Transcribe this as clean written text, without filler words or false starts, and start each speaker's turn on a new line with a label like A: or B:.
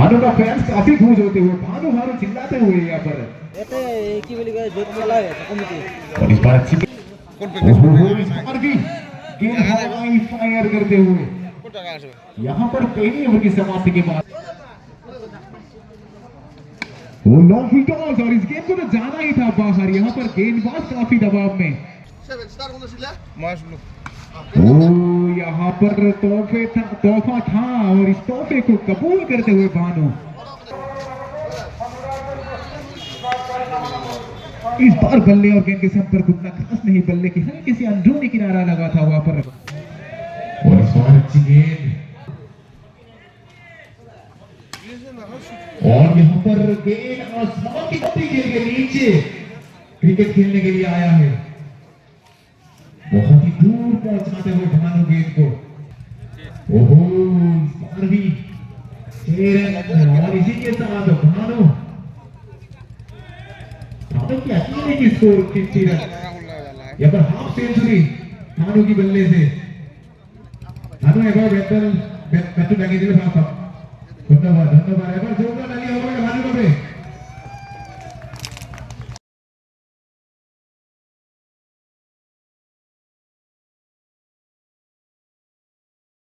A: भानु का फैंस काफी खुश होते हुए भानु भानु चिल्लाते हुए यहाँ पर और इस बार अच्छी इस बार भी गेंद हवाई फायर करते हुए यहाँ पर पहली ओवर की समाप्ति के बाद वो लॉन्ग टॉस और इस गेंद को तो जाना ही था बाहर। यहाँ पर गेंदबाज काफी दबाव में। यहाँ पर तोहफा था और इस तोहफे को कबूल करते हुए भानु इस बार बल्ले और गेंद के संपर्क उतना खास नहीं, बल्ले की हल्की सी अंदरूनी किनारा लगा था वहां पर और इस बार अच्छी गेंद और यहाँ पर गेंद आसमान की पट्टी के नीचे क्रिकेट खेलने के लिए आया है। बहुत ही दूर पहुंचाते हुए भानु गेंद को ओहो इस बार भी 6 रन और इसी के साथ भानु की अकेले की स्कोर 50 रन। यहाँ पर हाफ सेंचुरी भानु की बल्ले से भानु एक बार बेहतर बैटिंग लगी थी। धन्यवाद धन्यवाद। एक बार जोरदार ताली हो गई भानु को।